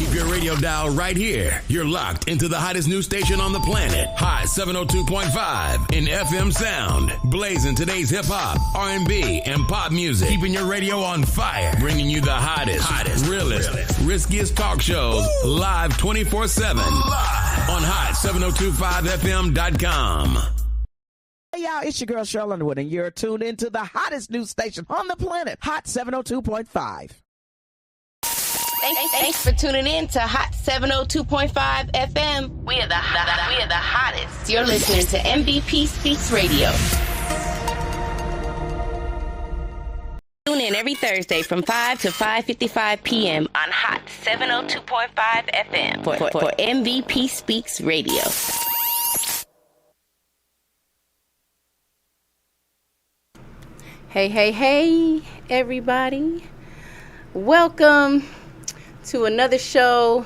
Keep your radio dial right here. You're locked into the hottest news station on the planet. Hot 702.5 in FM sound. Blazing today's hip-hop, R&B, and pop music. Keeping your radio on fire. Bringing you the hottest, realest, riskiest talk shows live 24/7 on hot7025fm.com. Hey y'all, it's your girl Cheryl Underwood, and you're tuned into the hottest news station on the planet, Hot 702.5. Thanks for tuning in to Hot 702.5 FM. We are the hottest. You're listening to MVP Speaks Radio. Tune in every Thursday from 5 to 5:55 p.m. on Hot 702.5 FM for MVP Speaks Radio. Hey, everybody. Welcome to another show,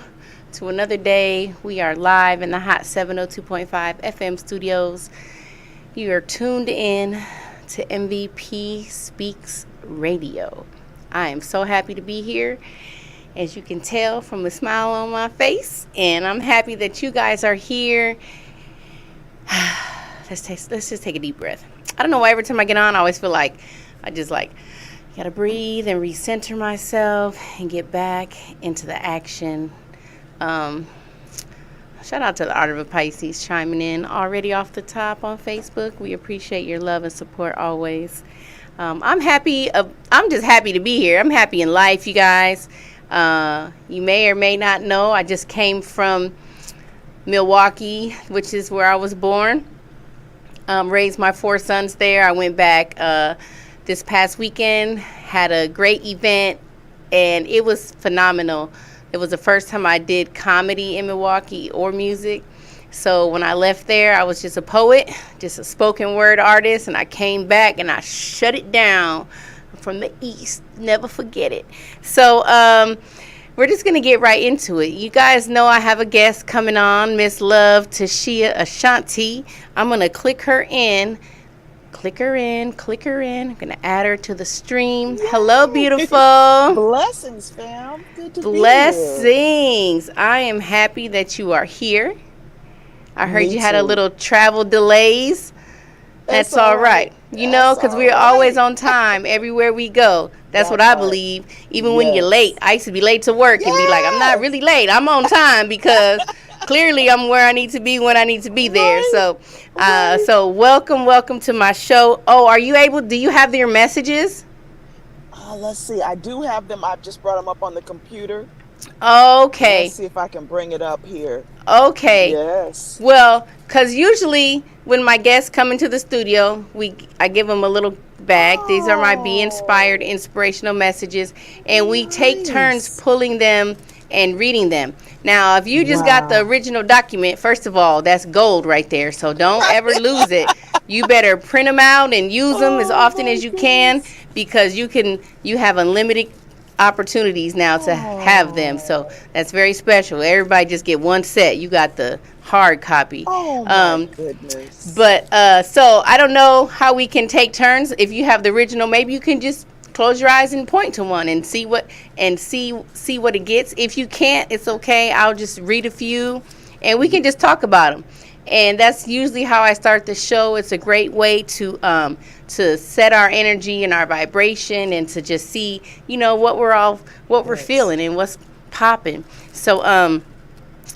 to another day. We are live in the Hot 702.5 FM studios. You are tuned in to MVP Speaks Radio. I am so happy to be here, as you can tell from the smile on my face, and I'm happy that you guys are here. Let's just take a deep breath. I don't know why every time I get on, I always feel like I just gotta breathe and recenter myself and get back into the action. Shout out to the Art of a Pisces chiming in already off the top on Facebook. We appreciate your love and support always. I'm just happy to be here. I'm happy in life, you guys. You may or may not know, I just came from Milwaukee, which is where I was born. Raised my 4 sons there. I went back this past weekend, had a great event, and it was phenomenal. It was the first time I did comedy in Milwaukee or music. So when I left there, I was just a poet, just a spoken word artist, and I came back and I shut it down from the East. Never forget it. So we're just going to get right into it. You guys know I have a guest coming on, Miss Love Tashia Ashanti. I'm going to click her in. I'm going to add her to the stream. Yay. Hello, beautiful. Blessings, fam. Good to Blessings. I am happy that you are here. I heard you had a little travel delays. That's all right. You know, because we're always on time everywhere we go. That's what I believe. Even when you're late. I used to be late to work and be like, I'm not really late. I'm on time because clearly I'm where I need to be when I need to be there. So so welcome to my show. Oh, do you have your messages? Let's see. I do have them. I've just brought them up on the computer. Okay. Let's see if I can bring it up here. Okay. Yes. Well, because usually when my guests come into the studio, I give them a little bag. These are my Be Inspired inspirational messages, and we take turns pulling them and reading them. Now, if you just got the original document, first of all, that's gold right there, so don't ever lose it. You better print them out and use them as often as you can, because you have unlimited opportunities now to have them. So that's very special. Everybody just get one set. You got the hard copy. Oh my goodness. But so I don't know how we can take turns. If you have the original, maybe you can just close your eyes and point to one and see what it gets. If you can't, it's okay. I'll just read a few and we can just talk about them. And that's usually how I start the show. It's a great way to set our energy and our vibration, and to just see, what we're feeling and what's popping. So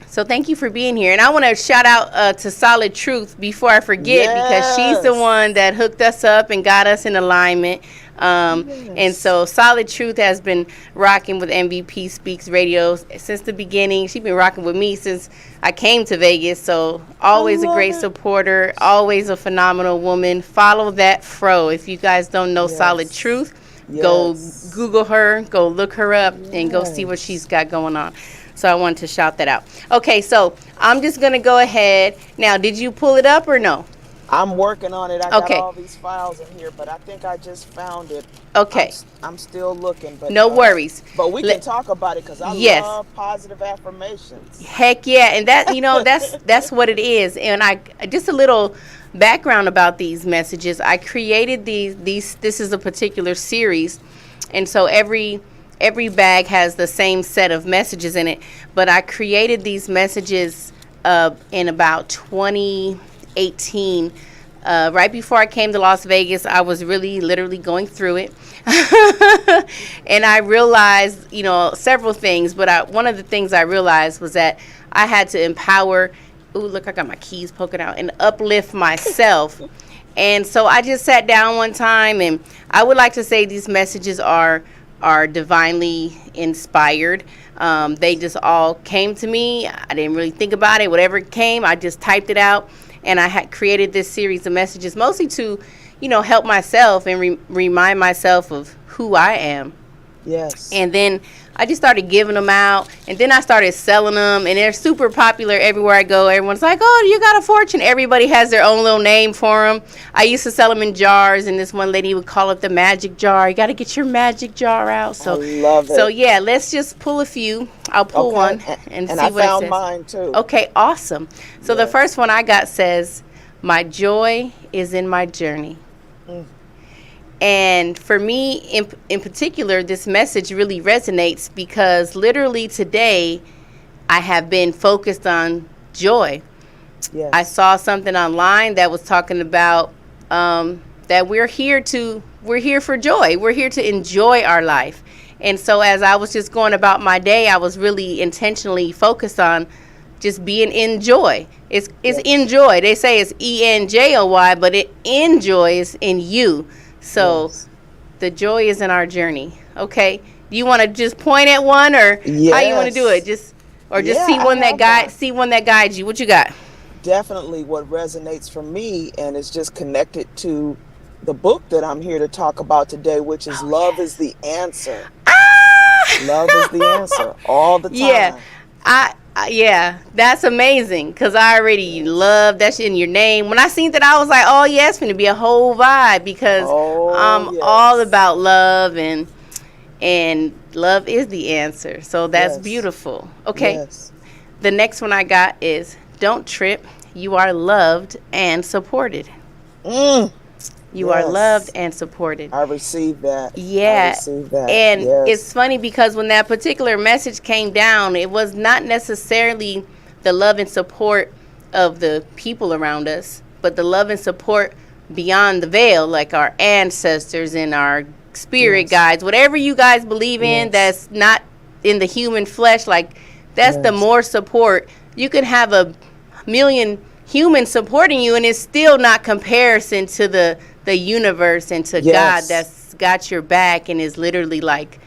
so thank you for being here. And I want to shout out to Solid Truth before I forget, because she's the one that hooked us up and got us in alignment. And so Solid Truth has been rocking with MVP Speaks Radio since the beginning. She's been rocking with me since I came to Vegas. So always a great supporter, always a phenomenal woman. Follow that fro. If you guys don't know Solid Truth, go Google her, go look her up, and go see what she's got going on. So I wanted to shout that out. Okay, so I'm just going to go ahead. Now, did you pull it up or no? I'm working on it. I got all these files in here, but I think I just found it. Okay. I'm still looking. But no worries. But we can talk about it, because I love positive affirmations. Heck yeah. And that, that's what it is. And just a little background about these messages. I created these. This is a particular series. And so every every bag has the same set of messages in it, but I created these messages in about 2018. Right before I came to Las Vegas, I was really literally going through it. And I realized, several things, but one of the things I realized was that I had to empower, look, I got my keys poking out, and uplift myself. And so I just sat down one time, and I would like to say these messages are divinely inspired. They just all came to me. I didn't really think about it. Whatever came, I just typed it out, and I had created this series of messages mostly to, help myself and remind myself of who I am. Yes. And then I just started giving them out, and then I started selling them, and they're super popular everywhere I go. Everyone's like, oh, you got a fortune. Everybody has their own little name for them. I used to sell them in jars, and this one lady would call it the magic jar. You got to get your magic jar out. So, I love it. So, yeah, let's just pull a few. I'll pull one and see what it says. And I found mine, too. Okay, awesome. So the first one I got says, my joy is in my journey. And for me, in particular, this message really resonates because literally today, I have been focused on joy. Yes. I saw something online that was talking about that we're here for joy. We're here to enjoy our life. And so as I was just going about my day, I was really intentionally focused on just being in joy. It's enjoy. They say it's ENJOY, but enjoy is in you. So the joy is in our journey. Okay. Do you want to just point at one, or how you want to do it? Just see one that guides you. What you got? Definitely what resonates for me, and it's just connected to the book that I'm here to talk about today, which is Love is the Answer. Love is the answer all the time. Yeah, that's amazing, because I already love that shit in your name. When I seen that, I was like, oh, yeah, it's going to be a whole vibe, because I'm all about love, and love is the answer. So that's beautiful. Okay, the next one I got is, don't trip. You are loved and supported. You are loved and supported. I received that. Yeah. I received that. And it's funny because when that particular message came down, it was not necessarily the love and support of the people around us, but the love and support beyond the veil, like our ancestors and our spirit guides, whatever you guys believe in that's not in the human flesh, like that's the more support. You can have a million humans supporting you, and it's still not comparison to the universe and to God that's got your back and is literally like,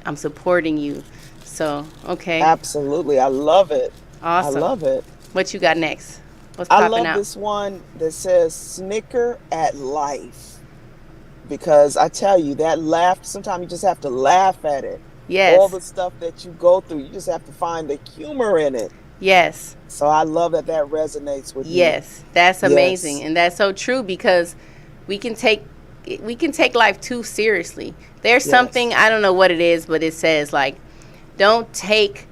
I'm supporting you. So, okay. Absolutely. I love it. Awesome. I love it. What you got next? What's popping out? I love this one that says, snicker at life. Because I tell you, that laugh, sometimes you just have to laugh at it. Yes. All the stuff that you go through, you just have to find the humor in it. Yes. So I love that resonates with you. Yes, that's amazing. And that's so true, because we can take life too seriously. There's something, I don't know what it is, but it says, like, don't take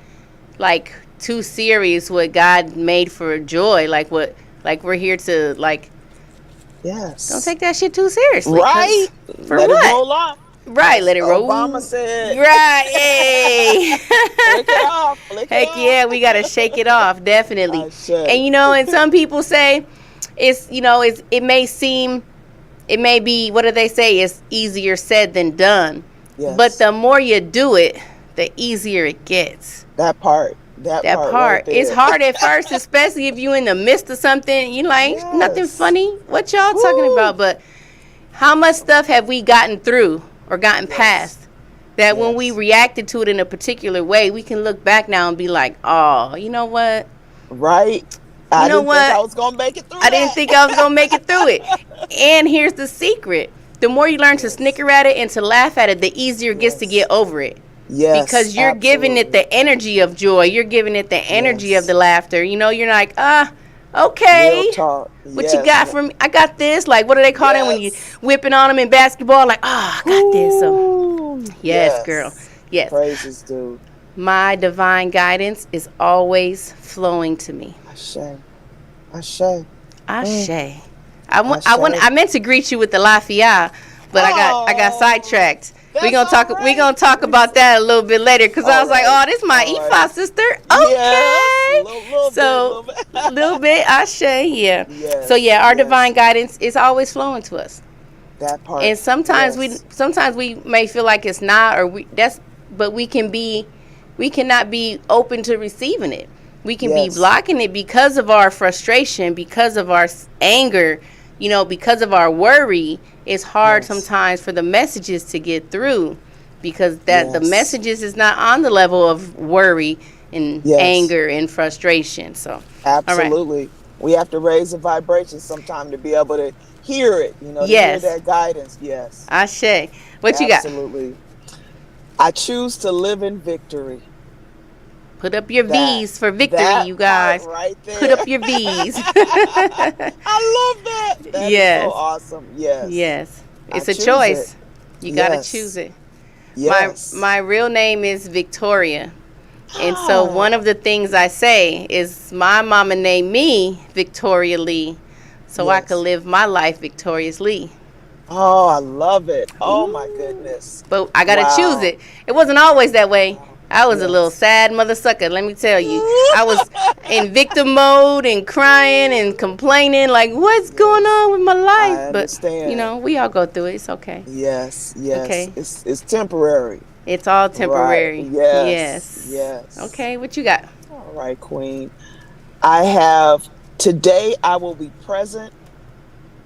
like too serious what God made for joy. Like we're here to like, don't take that shit too seriously. Right. For Let what? it roll off. Right, let it roll. Obama said. Right, hey. Flick it off. Heck yeah, we gotta shake it off, definitely. And and some people say it may be, what do they say? It's easier said than done. Yes. But the more you do it, the easier it gets. That part. Right, it's hard at first, especially if you're in the midst of something. You like, nothing funny. What y'all talking about? But how much stuff have we gotten through or gotten past that when we reacted to it in a particular way, we can look back now and be like, oh, you know what? Right. I didn't think I was going to make it through it. And here's the secret. The more you learn to snicker at it and to laugh at it, the easier it gets to get over it. Yes, because you're giving it the energy of joy. You're giving it the energy of the laughter. You're like, okay. Real talk. What you got from me? I got this. Like, what do they call it when you whipping on them in basketball? Like, I got this. So, yes, girl. Yes. Praises, dude. My divine guidance is always flowing to me. Ashe. I meant to greet you with the Lafayette, but I got sidetracked. We're gonna talk. all right. We're gonna talk about that a little bit later because I All was like, right. "Oh, this is my All Ifa right. sister." Okay. Yes, little So bit. a little bit, Ashe, yeah. Yes, So yeah, our yes. divine guidance is always flowing to us, That part. and sometimes yes. we may feel like it's not, but we cannot be open to receiving it. We can be Yes. blocking it because of our frustration, because of our anger, because of our worry. It's hard Yes. sometimes for the messages to get through because the Yes. messages is not on the level of worry and Yes. anger and frustration. So, Absolutely. We have to raise the vibration sometime to be able to hear it, to Yes. hear that guidance. Yes. Ashe, what you got? Absolutely. I choose to live in victory. Put up your That- V's for victory, that you guys. part right there. Put up your V's. I love that. That is Yes. so awesome. Yes. Yes. I It's a choose choice. it. You got to Yes. choose it. Yes. My real name is Victoria. And so one of the things I say is my mama named me Victoria Lee so I Yes. could live my life victoriously. Oh, I love it. Oh my goodness. But I got to Wow. choose it. It wasn't always that way. I was a Yes. little sad mother sucker, let me tell you. I was in victim mode and crying and complaining like, what's going on with my life? I But, understand. we all go through it. It's okay. Yes. Yes. Okay. It's temporary. It's all temporary. Right. Yes. Yes. Yes. Okay, what you got? All right, Queen. I have today I will be present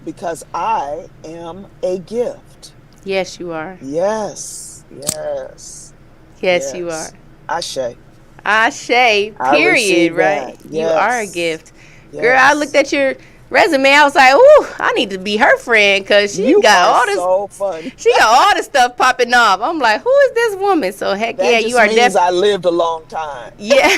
because I am a gift. Yes, you are. Yes. Yes. Yes, you are. Yes. Ashe. Ashe, I period, receive right? that. You are a Yes. gift. Yes. Girl, I looked at your resume. I was like, ooh, I need to be her friend because she You got are all this. so funny. She got all the stuff popping off. I'm like, who is this woman? So heck That yeah, just you are means definitely. I lived a long time. Yeah.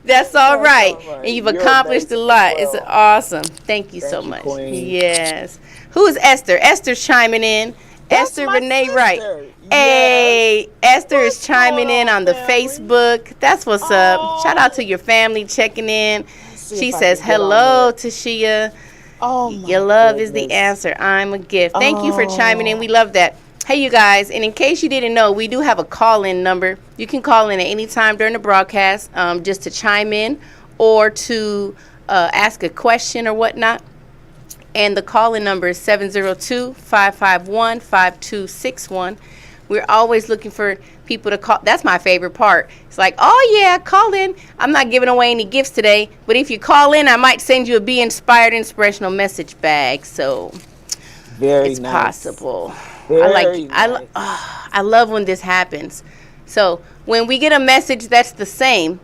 That's all That's right. all right. And you've You're accomplished a amazing lot. as It's well. awesome. Thank you so Thank you, much. Queen. Yes. Who is Esther? Esther's chiming in. That's Esther my Renee sister. Wright. Yes. Hey, Esther What's is chiming going in on, on the family? Facebook. That's what's Oh. up. Shout out to your family checking in. See She if I says, can get on hello, there. Tashia. Oh my Your love is the goodness. answer. I'm a gift. Thank you for chiming in. Oh. We love that. Hey, you guys, and in case you didn't know, we do have a call-in number. You can call in at any time during the broadcast just to chime in or to ask a question or whatnot. And the call-in number is 702-551-5261. We're always looking for people to call. That's my favorite part. It's like, oh, yeah, call in. I'm not giving away any gifts today, but if you call in, I might send you a Be Inspired inspirational message bag. So Very it's nice. possible. Very nice. I love when this happens. So when we get a message that's the same,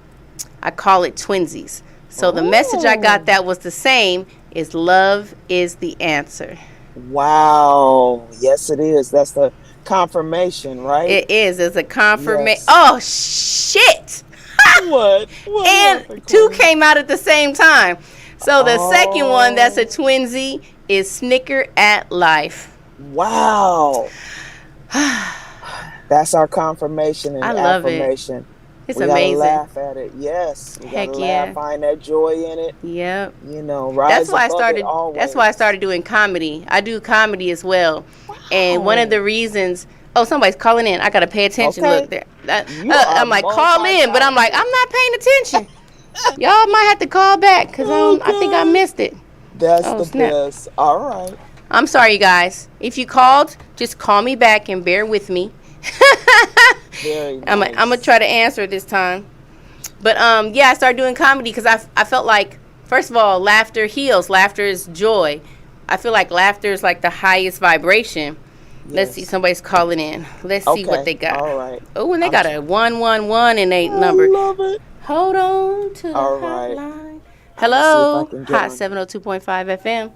I call it twinsies. So the message I got that was the same is love is the answer. Wow. Yes, it is. That's the confirmation, right? It is. It's a confirmation. Yes. Oh, shit. What? What happened, And two Queen? came out at the same time. So the second one that's a Oh. twinsie is Snicker at Life. Wow. That's our confirmation and I love it. affirmation. It's we amazing. gotta laugh at it. Yes. We Heck gotta yeah. laugh, find that joy in it. Yep. Rise That's why I above started. it always. That's why I started doing comedy. I do comedy as well, and one of the reasons. Oh, somebody's calling in. I gotta pay attention. Okay. Look there. You are I'm like, call in, but I'm like, I'm not paying attention. Y'all might have to call back because I think I missed it. That's Oh, the snap. best. All right. I'm sorry, you guys. If you called, just call me back and bear with me. Very nice. I'm gonna try to answer this time. But yeah, I started doing comedy because I felt like, first of all, laughter heals. Laughter is joy. I feel like laughter is like the highest vibration. Let's see, somebody's calling in. Let's see what they got. All right. Oh, and they got a 111 in a number. I love it. Hold on to the All right. hotline. Hello, See if I can get Hot on. 702.5 FM.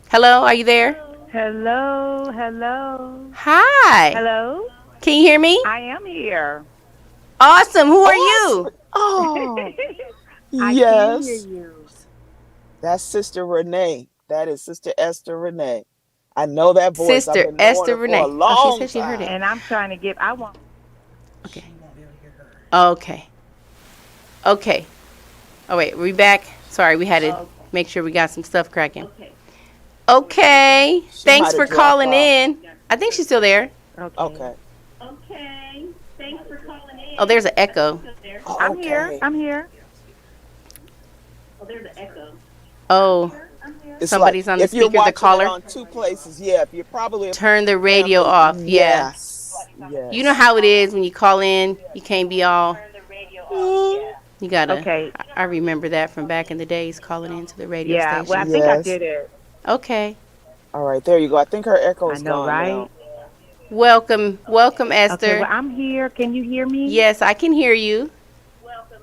Hello, are you there? Hello, hello, Hi. hello. Can you hear me? I am here. Awesome. Who are you? Oh, I yes. can hear you. That's Sister Renee. That is Sister Esther Renee. I know that voice. Sister I've been knowing Esther her for Renee. a Oh, long she said she heard time. it. And I'm trying to get. I want. Okay. Okay. Oh, wait. We back? Sorry, we had to make sure we got some stuff cracking. Okay. She Thanks might for have dropped calling off. in. I think she's still there. Okay. Okay. Thanks for calling in. Oh, there's an echo. Oh, I'm okay. here. I'm here. Oh, there's an echo. Oh, It's somebody's on the if you're speaker, the watching caller. it on two places, yeah. If you're probably turn the radio off. Yeah. Yes. You know how it is when you call in, you can't be all. Turn the radio off. Yeah. You gotta. Okay. I remember that from back in the days, calling into the radio Yeah. station. Well, I think I Yes. did it. Okay. All right, there you go. I think her echo I is know, gone right? now. Welcome, Esther. Okay. Well, I'm here. Can you hear me? Yes, I can hear you. Welcome,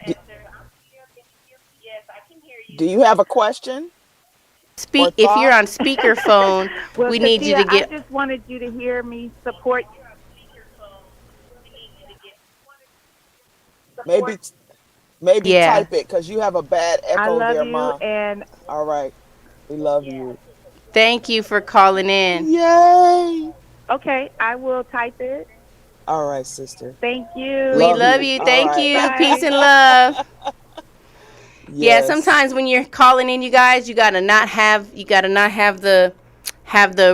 Esther. I'm here. Can you hear me? Yes, I can hear you. Do you have a question? Speak Or if thought? you're on speakerphone. Well, we need you to Sophia, get. I just wanted you to hear me support. Maybe Yeah. type it because you have a bad I echo love there, you, Mom. and All right, we love you. Thank you for calling in. Yay! okay, I will type it. All right, sister. Thank you. We Love love you. you. All Thank right. you. Bye. Peace and love. Yeah, Yes. sometimes when you're calling in, you guys, you gotta not have the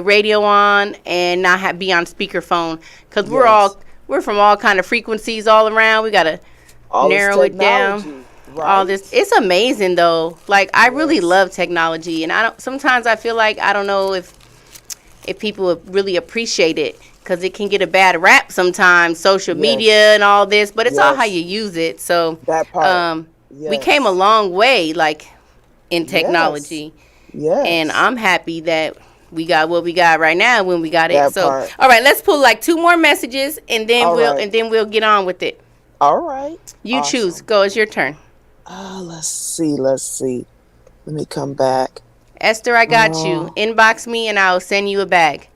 radio on and not be on speakerphone because Yes. we're from all kind of frequencies all around. We gotta All this narrow it down. technology, right? All this, it's amazing though. Like I really Yes. love technology, and sometimes I feel like I don't know if people would really appreciate it because it can get a bad rap sometimes, social Yes. media and all this, but it's all Yes. how you use it. So That part. we Yes. came a long way, like in technology, Yes. and I'm happy that we got what we got right now when we got it. That So, part. all right, let's pull like 2 more messages, and then All we'll right. get on with it. All right. You Awesome. choose. Go. It's your turn, Let's see. Let me come back. Esther. I got Oh. you. Inbox me, and I'll send you a bag.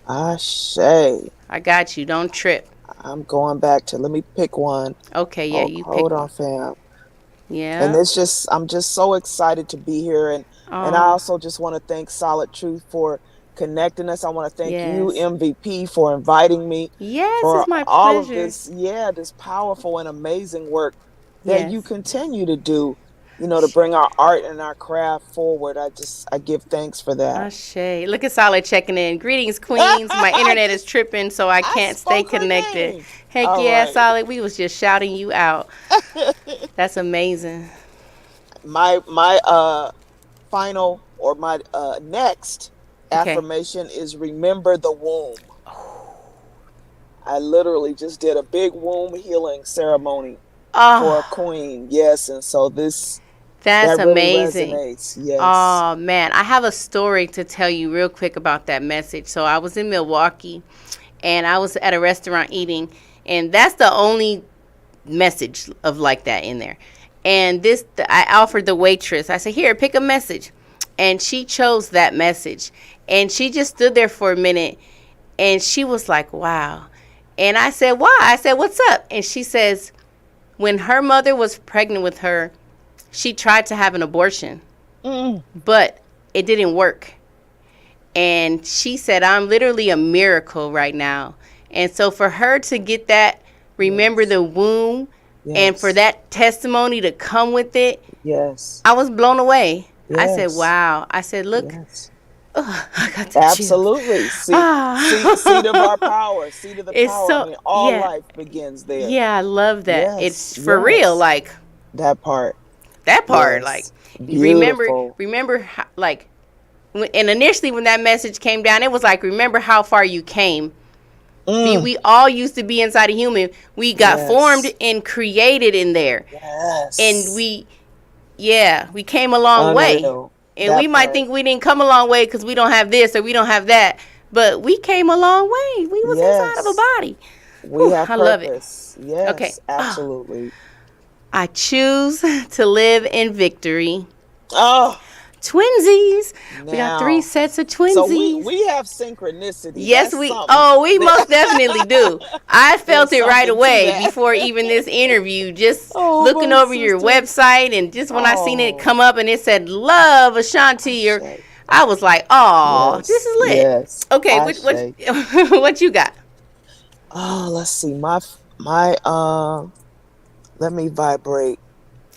Ashe. I got you. Don't trip. I'm going back to. Let me pick one. Okay. Yeah. You pick. Hold on, fam. Yeah. And I'm just so excited to be here, and I also just want to thank Solid Truth for connecting us. I want to thank you, Yes. MVP, for inviting me Yes, for it's my all of pleasure. this powerful and amazing work that Yes. you continue to do, to bring our art and our craft forward. I give thanks for that. Ashe. Look at Solid checking in. Greetings, queens. My internet is tripping, so I can't stay spoke her connected. name. Heck All yeah, right. Solid. We was just shouting you out. That's amazing. My final or my next Okay. affirmation is remember the womb. I literally just did a big womb healing ceremony for a Oh, queen. Yes, and so that's that really amazing. resonates. Yes. Oh man, I have a story to tell you real quick about that message. So I was in Milwaukee, and I was at a restaurant eating, and that's the only message of like that in there. And I offered the waitress. I said, "Here, pick a message," and she chose that message, and she just stood there for a minute, and she was like, "Wow." And I said, "Why?" I said, "What's up?" And she says, when her mother was pregnant with her, she tried to have an abortion, but it didn't work. And she said, "I'm literally a miracle right now." And so for her to get that, remember the womb, and for that testimony to come with it, Yes. I was blown away. I said, Yes. "Wow." I said, "Look, Yes. I got the chills." Absolutely. Seed of our power. Seed of the It's power. so- I mean, all yeah. life begins there. Yeah, I love that. Yes, It's for yes. real, like That part. that part, Yes. like Beautiful. remember how, like, and initially when that message came down, it was like, remember how far you came. We all used to be inside a human. We got Yes. formed and created in there, Yes. and we came a long way. Unreal. And That we might part. think we didn't come a long way because we don't have this or we don't have that, but we came a long way. We was inside of a Yes. body. We have I love it. purpose. Yes. Okay. Absolutely. I choose to live in victory. Oh, Twinsies. We Now. got 3 sets of twinsies. so we have synchronicity. Yes, That's we. something. Oh, we most definitely do. I felt it There's right something to away that. before even this interview. Just Oh, looking my over your sister. website, and just when I seen it Oh. come up and it said "Love Ashanti," or Ashe. I was like, "Oh, Yes, this is lit." Yes. Okay, Ashe. what you got? Oh, let's see. My let me vibrate.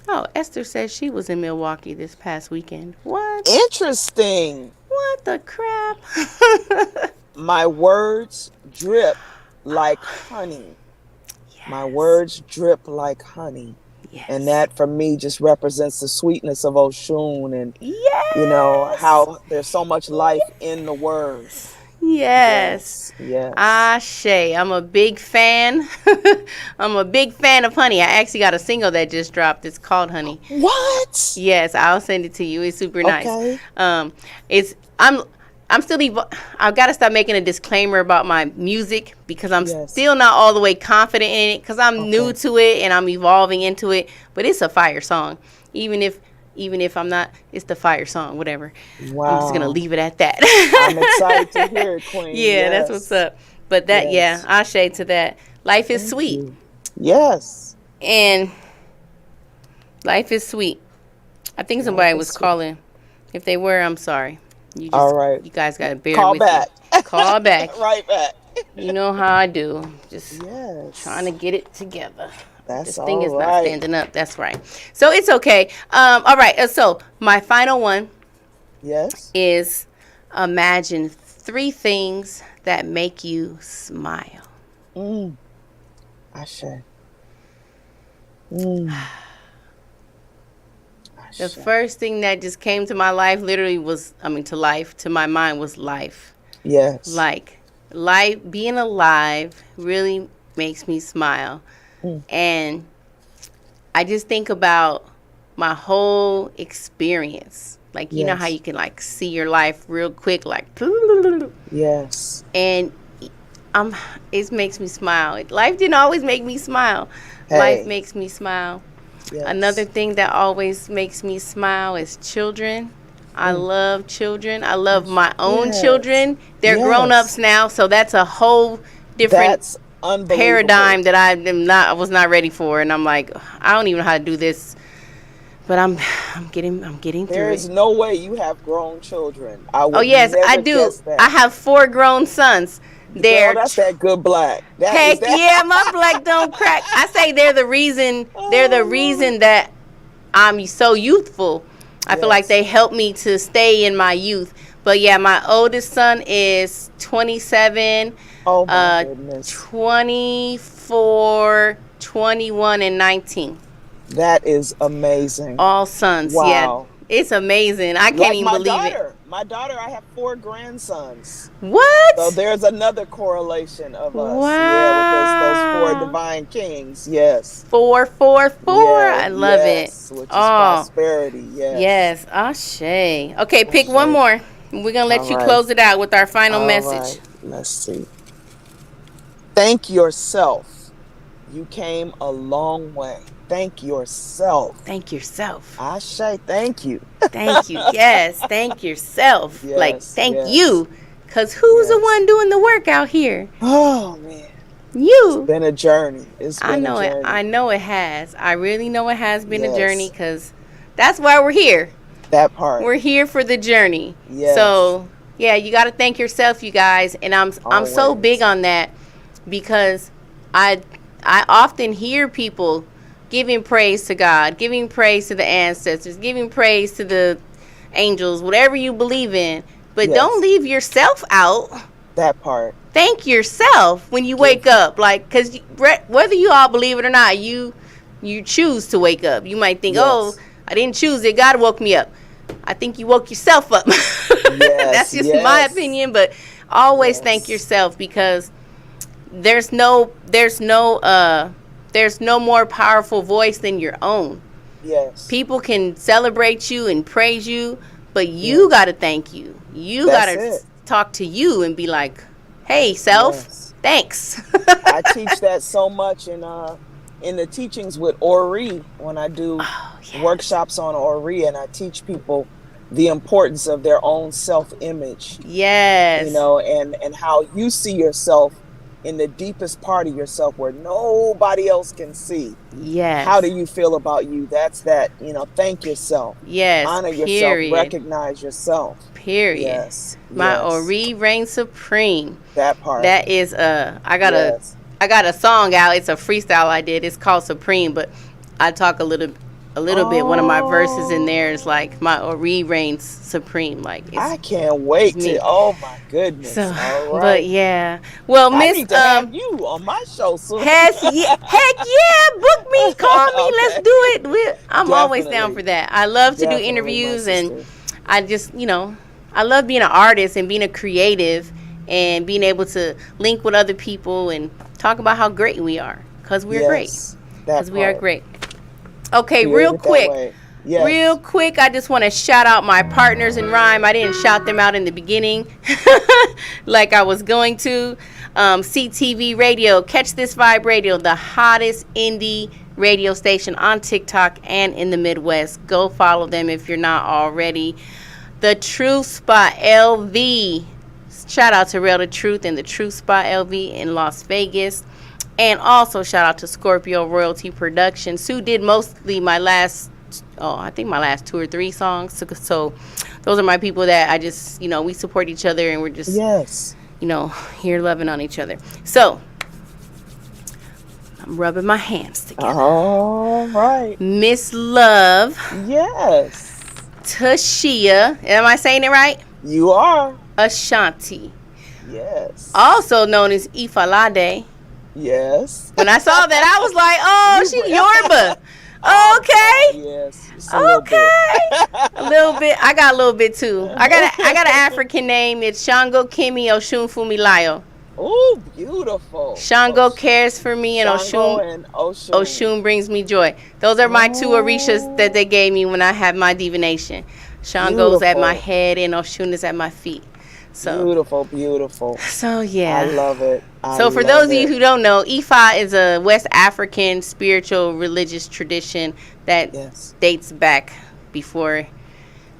Oh, Esther says she was in Milwaukee this past weekend. What? Interesting. What the crap? My words drip like honey. My words drip like honey. Yes. And that for me just represents the sweetness of Oshun and Yes. you know how there's so much life in the words. Yes. Yes. Ashe. I'm a big fan. I'm a big fan of Honey. I actually got a single that just dropped. It's called Honey. What? Yes, I'll send it to you. It's super nice. Okay. I'm still I've got to stop making a disclaimer about my music because I'm Yes. still not all the way confident in it because I'm new to it and I'm evolving into it. But it's a fire song, even if I'm not. It's the fire song, whatever. Wow. I'm just gonna leave it at that. I'm excited to hear it, Queen. Yeah, that's Yes. what's up. But that, Yes. yeah, Ashe to that. Life is sweet, Yes. and life is sweet. I think somebody is was sweet. calling. If they were, I'm sorry. You just, All right. You guys got to bear Call with back. me. Call back. Right back. You know how I do. Just Yes. trying to get it together. That's This thing is all not right. standing up. That's right. So it's okay. All right. So my final one Yes. is imagine 3 things that make you smile. Ashe. The first thing that just came to my life literally was, to my mind was life. Yes. Like, life, being alive really makes me smile. And I just think about my whole experience. Like, you know Yes. how you can, like, see your life real quick, like, Yes. and it makes me smile. Life didn't always make me smile. Hey. Life makes me smile. Yes. Another thing that always makes me smile is children. I love children. I love my own Yes. children. They're Yes. grown-ups now, so that's a whole different That's unbelievable. paradigm that I was not ready for, and I'm like, I don't even know how to do this, but I'm getting through There is it. no way you have grown children. I would Oh yes, never I do. guess that. I have 4 grown sons. Girl, They're that's that good black. That is heck that. yeah, my black don't crack. I say they're the reason. They're the reason that I'm so youthful. I feel like Yes. they help me to stay in my youth. But yeah, my oldest son is 27, Oh my goodness. 24, 21, and 19. That is amazing. All sons. Wow. Yeah, it's amazing. I can't Like even my believe daughter. My daughter, I have 4 grandsons. it. What? So there's another correlation of us. Wow. Yeah, with those 4 divine kings. Yes. 4, 4, 4. Yeah, I love yes, it. Which is Oh. prosperity. Yes. Yes, Ashe. Okay, pick one more. We're going to let All you right. close it out with our final All message. right, let's see. Thank yourself. You came a long way. Thank yourself. Thank yourself. Ashe, thank you. Thank you. Yes, thank yourself. Yes, like, thank yes. you. Because who's the Yes. one doing the work out here? Oh man, You. been a journey. It's been I know a it. journey. I know it has. I really know it has been a Yes. journey because that's why we're here. That part. We're here for the journey. Yes. So, yeah, you got to thank yourself, you guys. And I'm so Always. big on that because I often hear people giving praise to God, giving praise to the ancestors, giving praise to the angels, whatever you believe in. But Yes. don't leave yourself out. That part. Thank yourself when you wake up. Like, because whether you all believe it or not, you choose to wake up. You might think, Yes. oh, I didn't choose it. God woke me up. I think you woke yourself up. That's just my yes. opinion. But always Yes. thank yourself because there's no more powerful voice than your own. Yes. People can celebrate you and praise you, but you got to thank you. You got That's to it. talk to you and be like, hey, self, Yes. thanks. I teach that so much in the teachings with Ori when I do workshops on Ori, and I teach people the importance of their own self-image. Yes. You know, and how you see yourself in the deepest part of yourself where nobody else can see. Yes. How do you feel about you? That's that, thank yourself. Yes. Honor period. yourself. Recognize yourself. Period. Yes. My yes. Ori reigns supreme. That part. That is I got Yes. a song out. It's a freestyle I did. It's called Supreme, but I talk a little a little bit. One of my verses in there is like my Ori reigns supreme. Like I can't wait to. Oh my goodness! So, all right. but yeah, well, I Miss need to have you on my show soon. heck yeah, book me, call me, Okay. let's do it. I'm always down Definitely. for that. I love to do Definitely, interviews, my and sister. I just, I love being an artist and being a creative and being able to link with other people and talk about how great we are, because we're great. Yes, that Because we are part. great. Okay, Create real it that quick. way. Yes. Real quick, I just want to shout out my partners in rhyme. I didn't shout them out in the beginning like I was going to. CTV Radio, Catch This Vibe Radio, the hottest indie radio station on TikTok and in the Midwest. Go follow them if you're not already. The Truth Spot LV. Shout out to Real the Truth and the Truth Spot LV in Las Vegas. And also shout out to Scorpio Royalty Productions, who did mostly my last 2 or 3 songs. So those are my people that I just, we support each other, and we're just, Yes. here loving on each other. So I'm rubbing my hands together. All right. Miss Love, Yes. Tashia, am I saying it right? You are. Ashanti, Yes. also known as Ifalade. Yes. When I saw that, I was like, oh, she Yoruba. Okay. Yes. Just a little Okay. bit. A little bit. I got a little bit too. I got an African name. It's Shango Kimi Oshun Fumilayo. Ooh, beautiful. Shango cares for me, and Shango Oshun and Oshun. Oshun brings me joy. Those are my 2 Orishas that they gave me when I have my divination. Shango's at my Beautiful. head and Oshun is at my feet. So Beautiful, beautiful. yeah. I love it. So for those of you who don't know, Ifa is a West African spiritual religious tradition that Yes. dates back before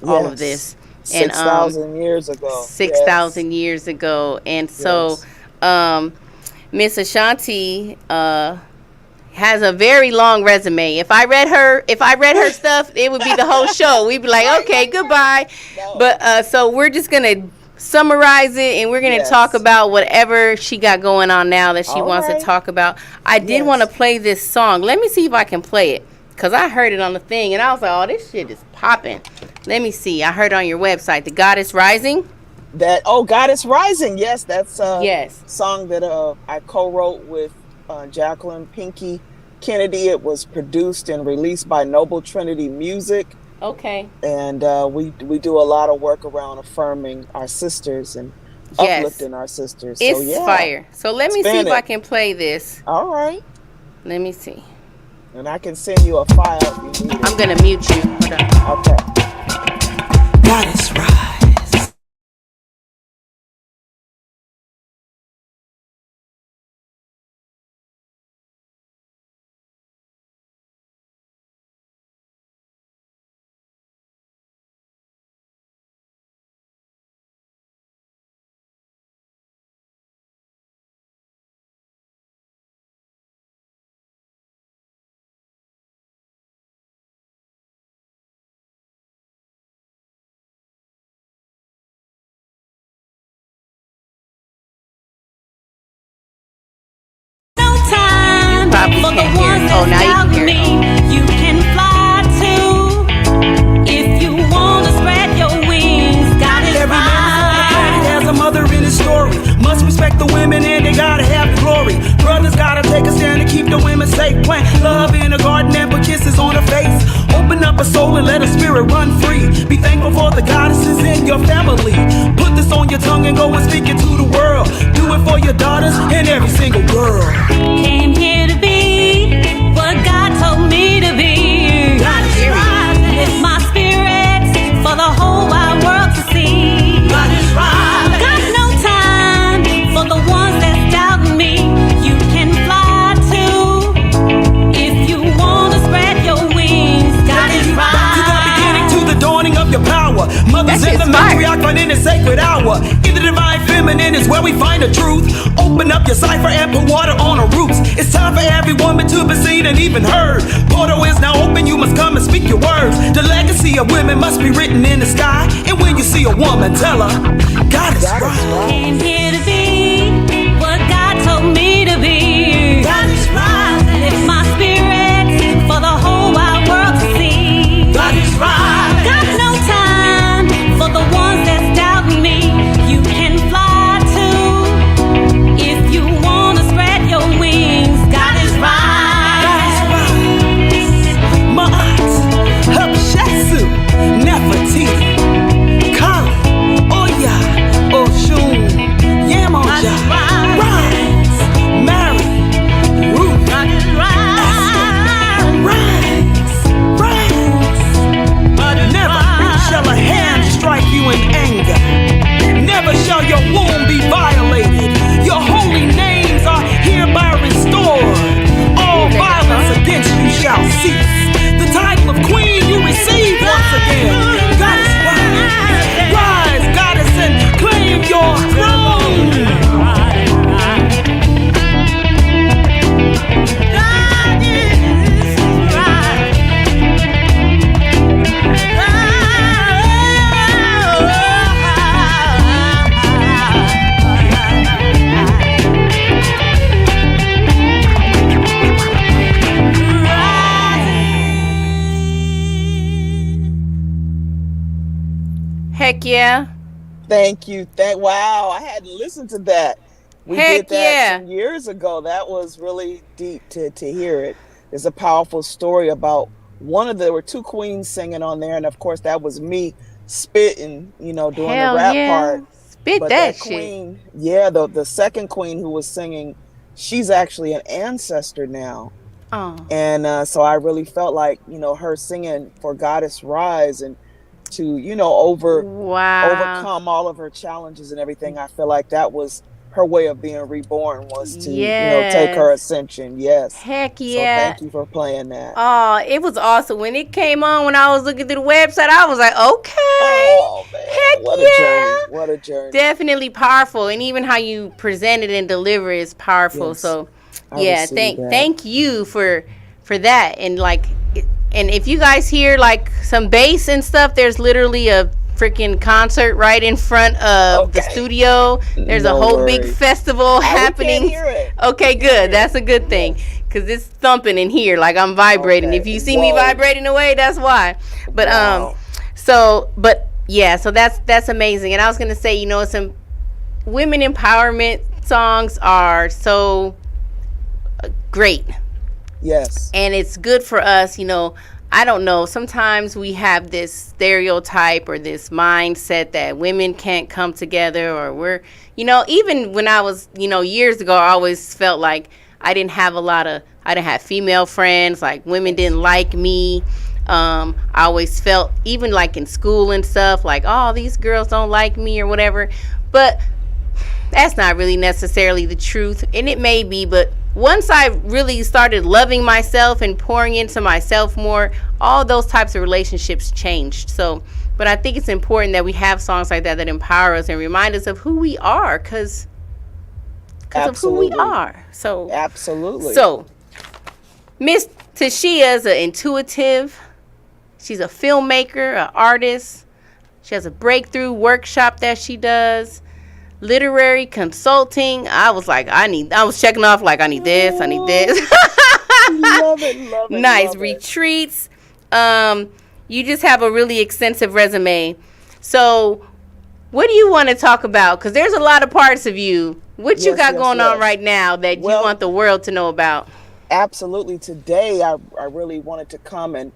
all of this. And 6,000 years ago. 6,000 years ago. And so Miss Ashanti has a very long resume. If I read her stuff, it would be the whole show. We'd be like, okay, goodbye. No. But so we're just gonna summarize it, and we're gonna Yes. talk about whatever she got going on now that she All wants right. to talk about. I did Yes. want to play this song. Let me see if I can play it, because I heard it on the thing and I was like, oh, this shit is popping. Let me see. I heard it on your website, The Goddess Rising. Goddess Rising. Yes, that's a Yes. song that I co-wrote with Jacqueline Pinky Kennedy. It was produced and released by Noble Trinity Music. Okay. And we do a lot of work around affirming our sisters and Yes. uplifting our sisters. It's so, yeah. fire. So let me see Spin if I it. can play this. All right. Let me see. And I can send you a file if you need it. I'm going to mute you. Hold on. Okay. Goddess rise. Probably can't hear it. Oh, now you can hear it. You can fly too if you wanna spread your wings. Goddess Every man on the planet rise. has a mother in his story. Must respect the women and they gotta have the glory. Brothers gotta take a stand to keep the women safe. Plant love in a garden and put kisses on her face. Open up a soul and let her spirit run free. Be thankful for the goddesses in your family. Put this on your tongue and go and speak it to the world. Do it for your daughters and every single girl. Came here to be what God told me to be. Goddess rise. Lift my spirits for the whole wide world to see. Goddess rise. Got no time for the ones that's doubting me. You can fly too if you wanna spread your wings. Goddess rise. To the beginning, to the dawning of your power. Mothers That in the shit's fire. matriarch, find in a sacred hour. In the divine feminine is where we find the truth. Open up your cipher and put water on her roots. It's time for every woman to be seen and even heard. Portal is now open, you must come and speak your words. The legacy of women must be written in the sky. And when you see a woman, tell her, God is right. Came here to be what God told me to be. God is rising. Lift my spirit for the whole wide world to see. Heck yeah. Thank you. Wow, I hadn't listened to that. We Heck did that yeah. some years ago. That was really deep to hear it. It's a powerful story about there were two queens singing on there, and of course that was me spitting, doing Hell the rap yeah. part. Spit But that shit. queen, yeah, the second queen who was singing, she's actually an ancestor now. Oh. And so I really felt like, her singing for Goddess Rise and to, Wow. overcome all of her challenges and everything. I feel like that was her way of being reborn, was to, take her Yes. ascension. Yes. Heck So yeah. thank you for playing that. Oh, it was awesome. When it came on, when I was looking through the website, I was like, okay. Oh, man. Heck What yeah. a journey. What a journey. Definitely powerful. And even how you present it and deliver is powerful. Yes. So, I yeah, received that. thank you for that. And and if you guys hear like some bass and stuff, there's literally a freaking concert right in front of the Okay. studio. There's a No whole big worries. festival We happening. can't hear it. Okay, good. That's a good thing. Cause it's thumping in here, like I'm vibrating. Okay. If you see me Whoa. vibrating away, that's why. But Wow. so that's amazing. And I was gonna say, some women empowerment songs are so great, Yes. and it's good for us. I don't know. Sometimes we have this stereotype or this mindset that women can't come together, or we're, even when I was, years ago, I always felt like I didn't have female friends, like women didn't like me. I always felt, even like in school and stuff, like, oh, these girls don't like me or whatever. But that's not really necessarily the truth, and it may be, but once I really started loving myself and pouring into myself more, all those types of relationships changed. So, but I think it's important that we have songs like that empower us and remind us of who we are, because of who we Absolutely. are. So, Absolutely. so Miss Tashia is an intuitive. She's a filmmaker, an artist. She has a breakthrough workshop that she does. Literary consulting. I was like, I was checking off like, I need this, I need this. love it, love it. Nice love it. retreats. You just have a really extensive resume. So what do you want to talk about? Because there's a lot of parts of you. What you Yes, got yes, going on yes. right now that you Well- want the world to know about? Absolutely. Today, I really wanted to come and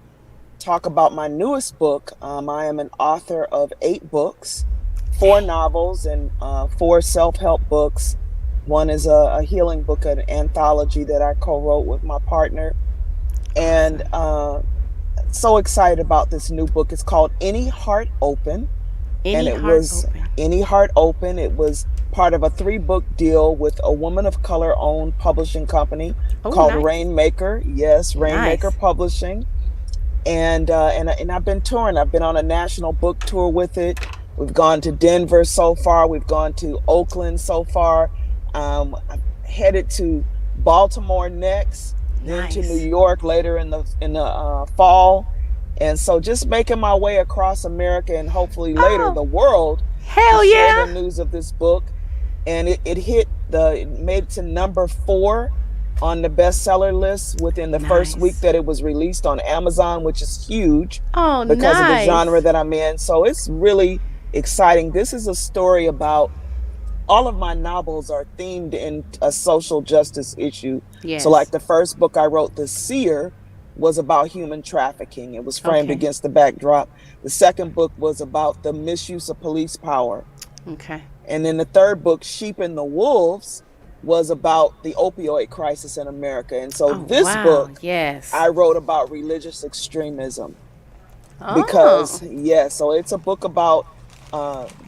talk about my newest book. I am an author of 8 books, 4 novels, and 4 self-help books. One is a healing book, an anthology that I co-wrote with my partner. And so excited about this new book. It's called Any Heart Open. Any and it heart was open. Any Heart Open. It was part of a 3-book deal with a woman of color owned publishing company called nice. Rainmaker. Yes, Rainmaker Nice. Publishing. And I've been touring. I've been on a national book tour with it. We've gone to Denver so far. We've gone to Oakland so far. I'm headed to Baltimore next, then to Nice. New York later in the fall. And so just making my way across America and hopefully later Oh. the world Hell to share yeah. the news of this book. And it made it to number 4 on the bestseller list within the first Nice. week that it was released on Amazon, which is huge Oh, because of the nice. genre that I'm in. So it's really exciting. This is a story about, all of my novels are themed in a social justice issue. Yes. So like the first book I wrote, The Seer, was about human trafficking. It was framed Okay. against the backdrop. The second book was about the misuse of police power. Okay. And then the third book, Sheep and the Wolves, was about the opioid crisis in America. And so Oh, this wow. book, Yes. I wrote about religious extremism. Oh. Because, so it's a book about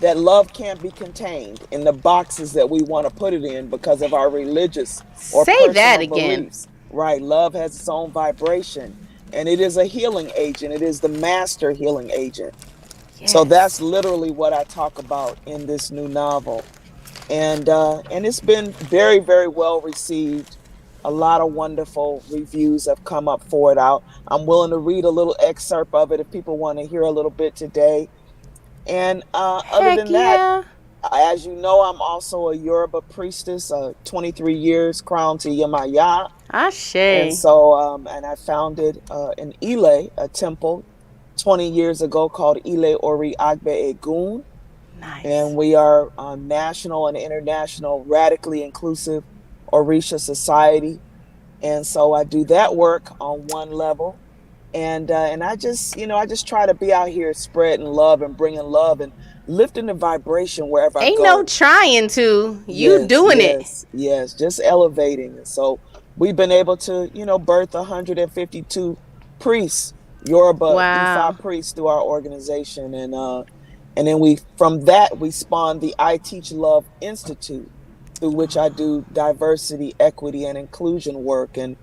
that love can't be contained in the boxes that we want to put it in because of our religious or Say that personal again. beliefs. Right. Love has its own vibration, and it is a healing agent. It is the master healing agent. So Yes. that's literally what I talk about in this new novel. And it's been very, very well received. A lot of wonderful reviews have come up for it. I'm willing to read a little excerpt of it if people want to hear a little bit today. And other Heck than that, yeah. as you know, I'm also a Yoruba priestess, 23 years crowned to Yemaya. Ashe. And so, and I founded in Ile, a temple 20 years ago called Ile Ori Agbe Egun. Nice. And we are national and international radically inclusive Orisha society. And so I do that work on one level. And I just, I just try to be out here spreading love and bringing love and lifting the vibration wherever I Ain't go. no trying to. You doing it. Yes, just elevating. And so we've been able to, birth 152 priests, Yoruba Ifa priests through our organization. And then from that, we spawned the I Teach Love Institute, through which I do diversity, equity, and inclusion work and,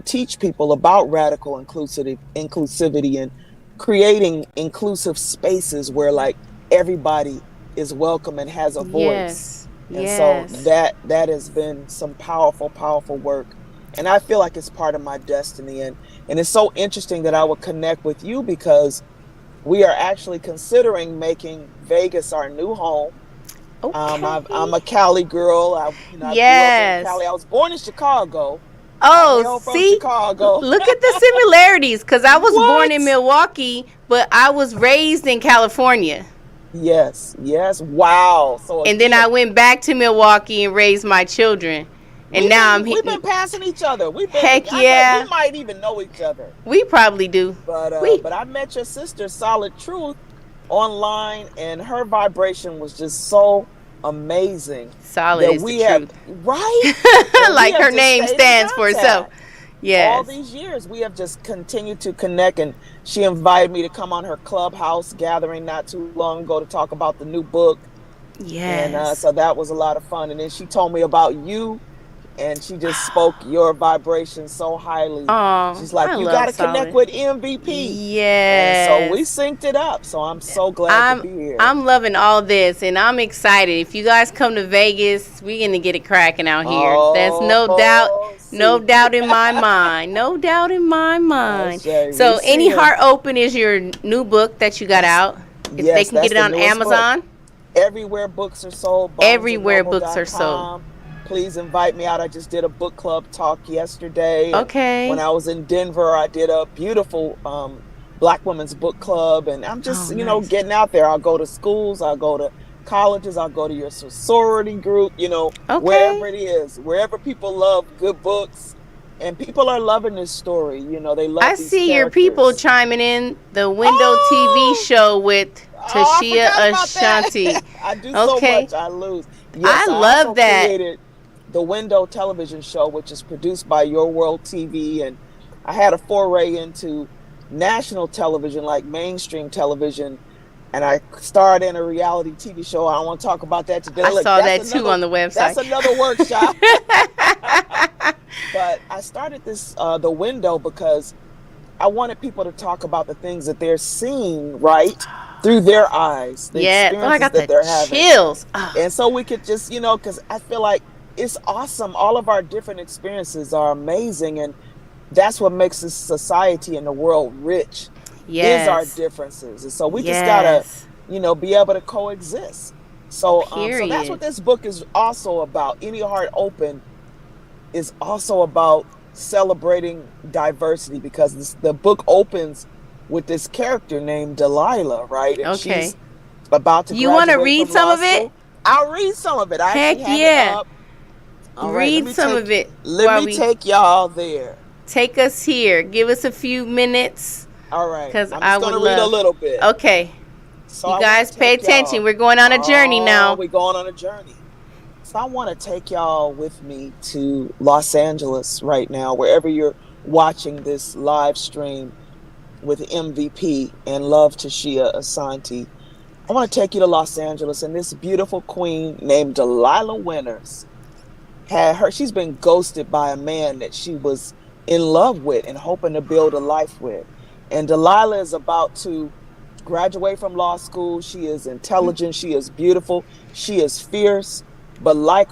teach people about radical inclusivity and creating inclusive spaces where like everybody is welcome and has a voice. And so that has been some powerful, powerful work. And I feel like it's part of my destiny. And it's so interesting that I would connect with you because we are actually considering making Vegas our new home. Okay. I'm a Cali girl. I grew up in Cali. I was born in Chicago. Oh, see, Chicago. Look at the similarities. Because I was born in Milwaukee, but I was raised in California. Yes. Wow. And then I went back to Milwaukee and raised my children. And now I'm here. We've been passing each other. We might even know each other. We probably do. But I met your sister, Solid Truth, online, and her vibration was just so amazing. Solid is the truth. Right? Like her name stands for itself. Yes. All these years, we have just continued to connect, and she invited me to come on her Clubhouse gathering not too long ago to talk about the new book. Yes. And so that was a lot of fun. And then she told me about you, and she just spoke your vibration so highly. She's like, you got to connect with MVP. Yes. And so we synced it up. So I'm so glad to be here. I'm loving all this, and I'm excited. If you guys come to Vegas, we're going to get it cracking out here. There's no doubt in my mind. No doubt in my mind. So Any Heart Open is your new book that you got out. If they can get it on Amazon. Book. Everywhere books are sold. Everywhere books are sold. Please invite me out. I just did a book club talk yesterday. Okay. When I was in Denver, I did a beautiful Black women's book club. And I'm just, getting out there. I'll go to schools. I'll go to colleges. I'll go to your sorority group, wherever it is. Wherever people love good books. And people are loving this story. They love these see characters. your people chiming in the Window TV show with Tashia Ashanti. I do so much. I lose. Yes, I love that. Created the Window television show, which is produced by Your World TV, and I had a foray into national television, like mainstream television, and I starred in a reality TV show. I don't want to talk about that today. I saw that too on the website. That's another workshop. But I started this the Window because I wanted people to talk about the things that they're seeing through their eyes. The experiences I got that they're having. Chills. And so we could just, because I feel like it's awesome. All of our different experiences are amazing, and that's what makes this society and the world rich. Yes. Is our differences. And so we just gotta, be able to coexist. So that's what this book is also about. Any Heart Open is also about celebrating diversity, because the book opens with this character named Delilah, right? And she's about to You want to read some of it? I'll read some of it. Heck yeah. Read some of it. Let me take y'all there. Take us here. Give us a few minutes. All right. Because I'm just going to read a little bit. Okay. So you guys pay attention. We're going on a journey now. We're going on a journey. So I want to take y'all with me to Los Angeles right now, wherever you're watching this live stream with MVP and Love Tashia Ashanti. I want to take you to Los Angeles, and this beautiful queen named Delilah Winters she's been ghosted by a man that she was in love with and hoping to build a life with. And Delilah is about to graduate from law school. She is intelligent. She is beautiful. She is fierce. But like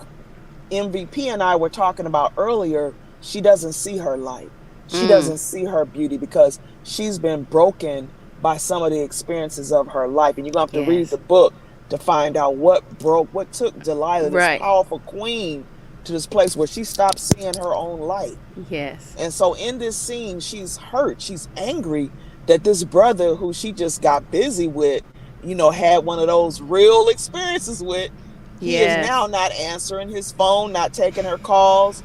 MVP and I were talking about earlier, she doesn't see her light. She doesn't see her beauty because she's been broken by some of the experiences of her life. And you're going to have to read the book to find out what took Delilah, this powerful queen, to this place where she stopped seeing her own light. Yes. And so in this scene, she's hurt. She's angry that this brother who she just got busy with, had one of those real experiences with. He is now not answering his phone, not taking her calls.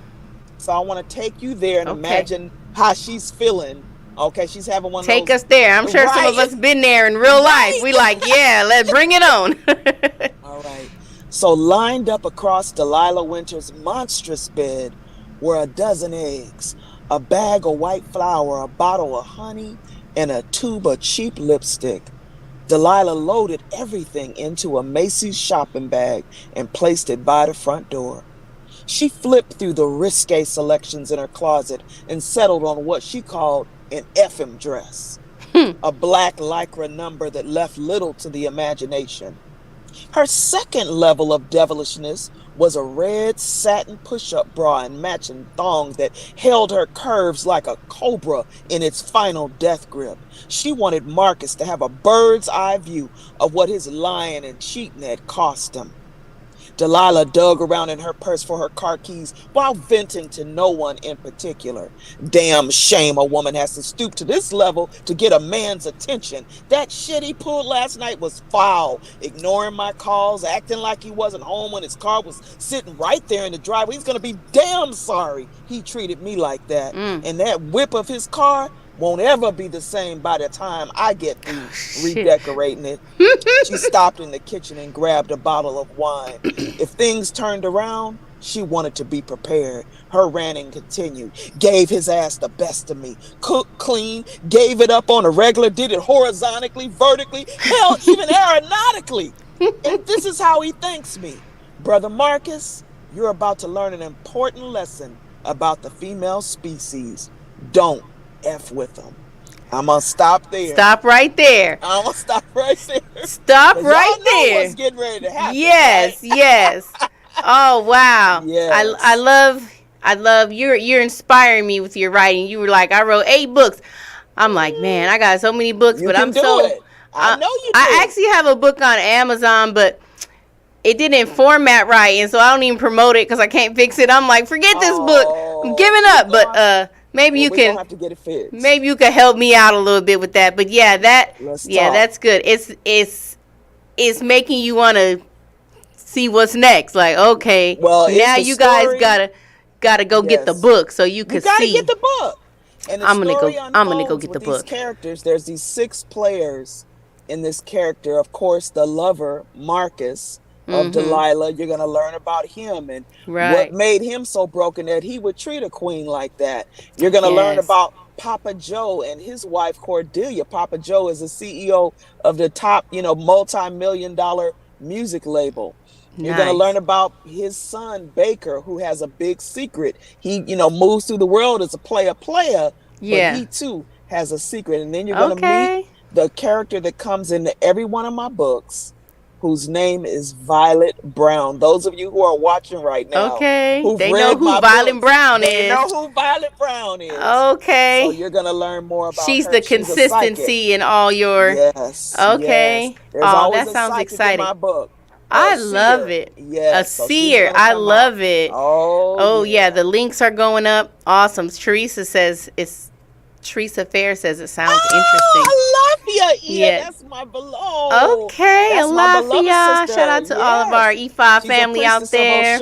So I want to take you there and imagine how she's feeling. Okay, she's having one of those. Take us there. I'm sure some of us been there in real life. We like, yeah, let's bring it on. All right. So lined up across Delilah Winter's monstrous bed were a dozen eggs, a bag of white flour, a bottle of honey, and a tube of cheap lipstick. Delilah loaded everything into a Macy's shopping bag and placed it by the front door. She flipped through the risque selections in her closet and settled on what she called an FM dress, a black lycra number that left little to the imagination. Her second level of devilishness was a red satin push-up bra and matching thong that held her curves like a cobra in its final death grip. She wanted Marcus to have a bird's eye view of what his lying and cheating had cost him. Delilah dug around in her purse for her car keys while venting to no one in particular. Damn shame a woman has to stoop to this level to get a man's attention. That shit he pulled last night was foul. Ignoring my calls, acting like he wasn't home when his car was sitting right there in the driveway. He's gonna be damn sorry he treated me like that. And that whip of his car won't ever be the same by the time I get through redecorating it. She stopped in the kitchen and grabbed a bottle of wine. If things turned around, she wanted to be prepared. Her ranting continued. Gave his ass the best of me. Cooked clean, gave it up on a regular, did it horizontally, vertically, hell, even aeronautically. And this is how he thanks me. Brother Marcus, you're about to learn an important lesson about the female species. Don't F with them. I'm gonna stop there. Stop right there. I'm gonna stop right there. Stop right there. What's getting ready to happen? Yes, right? yes. Oh wow. Yes. I love you're inspiring me with your writing. You were like, I wrote 8 books. I'm like, man, I got so many books, but I'm so it. I know you do. I actually have a book on Amazon, but it didn't format right, and so I don't even promote it because I can't fix it. I'm like, forget this book. I'm giving up. But maybe you can have to get it fixed. Maybe you can help me out a little bit with that. But yeah, that's good. It's making you want to see what's next. Like, okay, well, now you guys gotta go get the book so you can see. Get the book. And I'm gonna go get the book. These characters, there's these 6 players in this character. Of course, the lover Marcus of Delilah. You're gonna learn about him and what made him so broken that he would treat a queen like that. You're gonna learn about Papa Joe and his wife Cordelia. Papa Joe is the CEO of the top, multi-million-dollar music label. You're going to learn about his son, Baker, who has a big secret. He, moves through the world as a player, but he too has a secret. And then you're going to meet the character that comes into every one of my books, whose name is Violet Brown. Those of you who are watching right now, they know who Violet Brown is. They know who Violet Brown is. Okay. So you're going to learn more about She's her. the consistency in all your... Yes. Okay. Yes. There's always that sounds exciting. In my book. I love it. Yes. A seer. I love it. Oh yeah. The links are going up. Awesome. Teresa Fair says it sounds interesting. Alafia. Yeah, that's my beloved. Okay, Alafia. Shout out to all of our E5 family out there.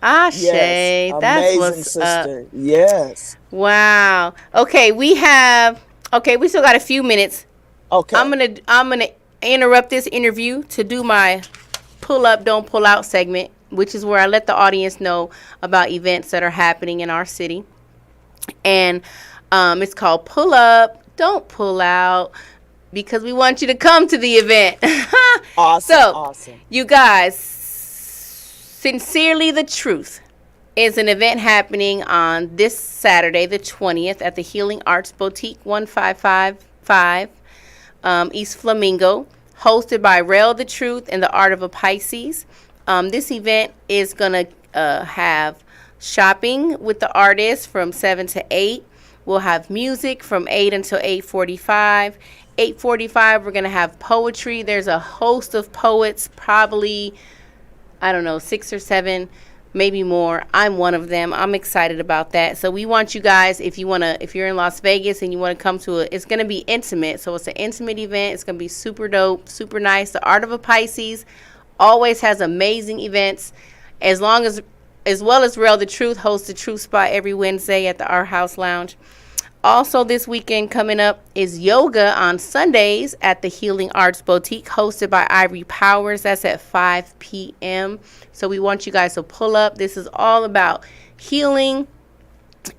Ashe. Yes. That's amazing what's sister. up. Yes. Wow. Okay, we still got a few minutes. Okay. I'm gonna interrupt this interview to do my pull up, don't pull out segment, which is where I let the audience know about events that are happening in our city. And it's called Pull Up, Don't Pull Out, because we want you to come to the event. Awesome. You guys, Sincerely the Truth is an event happening on this Saturday, the 20th, at the Healing Arts Boutique, 1555 East Flamingo, hosted by Rail the Truth and the Art of a Pisces. This event is going to have shopping with the artists from 7 to 8. We'll have music from 8 until 8:45. 8:45, we're going to have poetry. There's a host of poets, probably, 6 or 7 maybe more. I'm one of them. I'm excited about that. So we want you guys, if you're in Las Vegas and you want to come to it's going to be intimate. So it's an intimate event. It's going to be super dope, super nice. The Art of a Pisces always has amazing events, as well as Real the Truth hosts the Truth Spot every Wednesday at the Art House Lounge. Also this weekend coming up is yoga on Sundays at the Healing Arts Boutique, hosted by Ivory Powers. That's at 5 p.m. So we want you guys to pull up. This is all about healing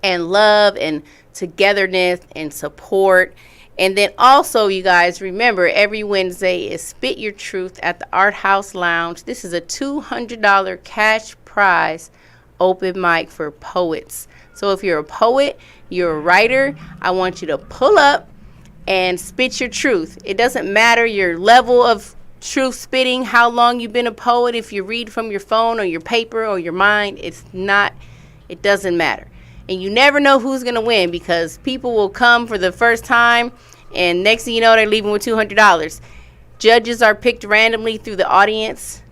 and love and togetherness and support. And then also, you guys, remember, every Wednesday is Spit Your Truth at the Art House Lounge. This is a $200 cash prize open mic for poets. So if you're a poet, you're a writer, I want you to pull up and spit your truth. It doesn't matter your level of truth spitting, how long you've been a poet. If you read from your phone or your paper or your mind, it doesn't matter. And you never know who's going to win, because people will come for the first time and next thing you know, they're leaving with $200. Judges are picked randomly through the audience.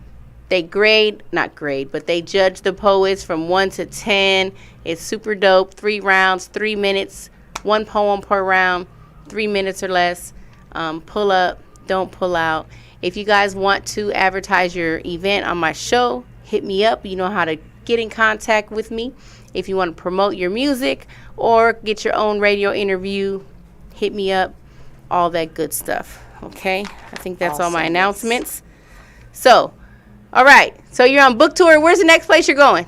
They they judge the poets from 1 to 10. It's super dope. 3 rounds, 3 minutes, 1 poem per round, 3 minutes or less. Pull up, don't pull out. If you guys want to advertise your event on my show, hit me up. You know how to get in contact with me. If you want to promote your music or get your own radio interview, hit me up. All that good stuff. Okay? I think that's all my announcements. So, all right. So you're on book tour. Where's the next place you're going?